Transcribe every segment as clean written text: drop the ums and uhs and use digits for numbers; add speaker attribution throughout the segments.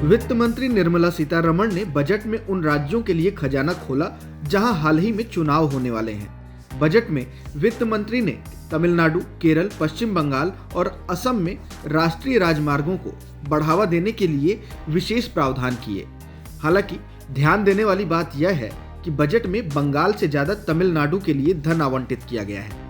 Speaker 1: वित्त मंत्री निर्मला सीतारमण ने बजट में उन राज्यों के लिए खजाना खोला जहां हाल ही में चुनाव होने वाले हैं। बजट में वित्त मंत्री ने तमिलनाडु, केरल, पश्चिम बंगाल और असम में राष्ट्रीय राजमार्गों को बढ़ावा देने के लिए विशेष प्रावधान किए। हालांकि ध्यान देने वाली बात यह है कि बजट में बंगाल से ज्यादा तमिलनाडु के लिए धन आवंटित किया गया है।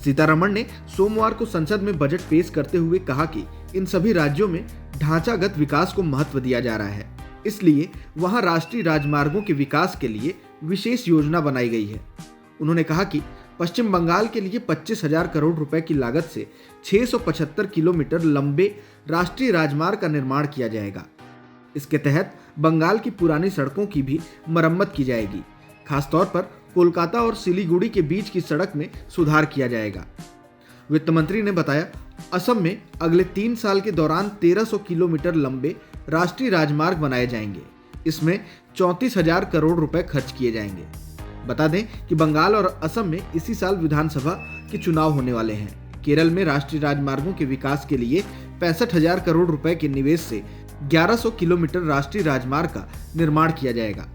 Speaker 1: सीतारमण ने सोमवार को संसद में बजट पेश करते हुए कहा कि इन सभी राज्यों में ढांचागत विकास को महत्व दिया जा रहा है, इसलिए वहां राष्ट्रीय राजमार्गों के विकास के लिए विशेष योजना बनाई गई है। उन्होंने कहा कि पश्चिम बंगाल के लिए 25,000 करोड़ रुपए की लागत से 675 किलोमीटर लंबे राष्ट्रीय राजमार्ग का निर्माण किया जाएगा। इसके तहत बंगाल की पुरानी सड़कों की भी मरम्मत की जाएगी। खासतौर पर कोलकाता और सिलीगुड़ी के बीच की सड़क में सुधार किया जाएगा। वित्त मंत्री ने बताया, असम में अगले 3 साल के दौरान 1300 किलोमीटर लंबे राष्ट्रीय राजमार्ग बनाए जाएंगे। इसमें 34,000 करोड़ रुपए खर्च किए जाएंगे। बता दें कि बंगाल और असम में इसी साल विधानसभा के चुनाव होने वाले हैं। केरल में राष्ट्रीय राजमार्गों के विकास के लिए 65,000 करोड़ रुपए के निवेश से 1100 किलोमीटर राष्ट्रीय राजमार्ग का निर्माण किया जाएगा।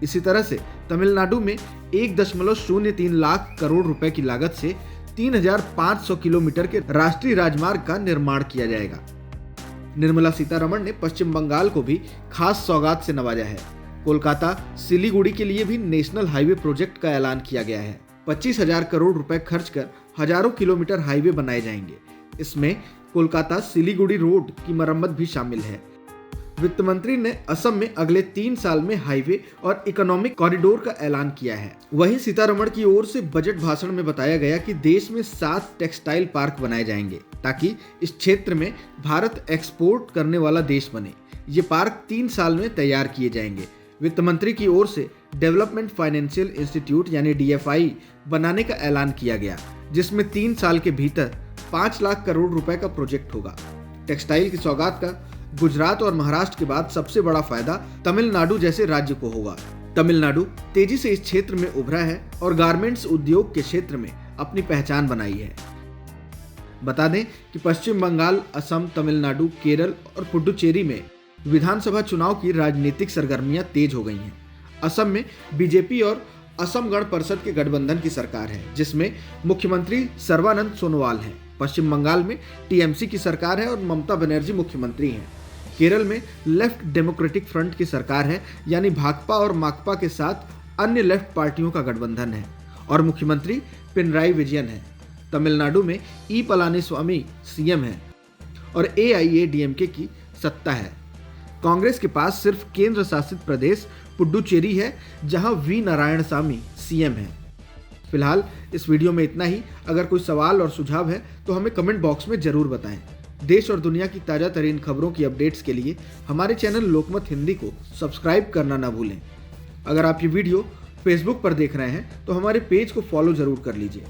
Speaker 1: इसी तरह से तमिलनाडु में 1.03 लाख करोड़ रुपए की लागत से 3,500 किलोमीटर के राष्ट्रीय राजमार्ग का निर्माण किया जाएगा। निर्मला सीतारमण ने पश्चिम बंगाल को भी खास सौगात से नवाजा है। कोलकाता सिलीगुड़ी के लिए भी नेशनल हाईवे प्रोजेक्ट का ऐलान किया गया है। 25,000 करोड़ रुपए खर्च कर हजारों किलोमीटर हाईवे बनाए जाएंगे। इसमें कोलकाता सिलीगुड़ी रोड की मरम्मत भी शामिल है। वित्त मंत्री ने असम में अगले 3 साल में हाईवे और इकोनॉमिक कॉरिडोर का ऐलान किया है। वहीं सीतारमण की ओर से बजट भाषण में बताया गया कि देश में 7 टेक्सटाइल पार्क बनाए जाएंगे ताकि इस क्षेत्र में भारत एक्सपोर्ट करने वाला देश बने। ये पार्क 3 साल में तैयार किए जाएंगे। वित्त मंत्री की ओर से डेवलपमेंट फाइनेंशियल इंस्टीट्यूट यानी DFI बनाने का ऐलान किया गया, जिसमें 3 साल के भीतर 5 लाख करोड़ रुपए का प्रोजेक्ट होगा। टेक्सटाइल की सौगात का गुजरात और महाराष्ट्र के बाद सबसे बड़ा फायदा तमिलनाडु जैसे राज्य को होगा। तमिलनाडु तेजी से इस क्षेत्र में उभरा है और गारमेंट्स उद्योग के क्षेत्र में अपनी पहचान बनाई है। बता दें कि पश्चिम बंगाल, असम, तमिलनाडु, केरल और पुडुचेरी में विधानसभा चुनाव की राजनीतिक सरगर्मियां तेज हो गई हैं। असम में बीजेपी और असम गण परिषद के गठबंधन की सरकार है, जिसमें मुख्यमंत्री सर्बानंद सोनोवाल हैं। पश्चिम बंगाल में TMC की सरकार है और ममता बनर्जी मुख्यमंत्री हैं। केरल में लेफ्ट डेमोक्रेटिक फ्रंट की सरकार है, यानी भाकपा और माकपा के साथ अन्य लेफ्ट पार्टियों का गठबंधन है और मुख्यमंत्री पिनराई विजयन है। तमिलनाडु में ई पलानीस्वामी CM है और AIADMK की सत्ता है। कांग्रेस के पास सिर्फ केंद्र शासित प्रदेश पुडुचेरी है, जहां V नारायणसामी CM है। फिलहाल इस वीडियो में इतना ही। अगर कोई सवाल और सुझाव है तो हमें कमेंट बॉक्स में जरूर बताएं। देश और दुनिया की ताज़ा तरीन खबरों की अपडेट्स के लिए हमारे चैनल लोकमत हिंदी को सब्सक्राइब करना ना भूलें। अगर आप ये वीडियो फेसबुक पर देख रहे हैं तो हमारे पेज को फॉलो जरूर कर लीजिए।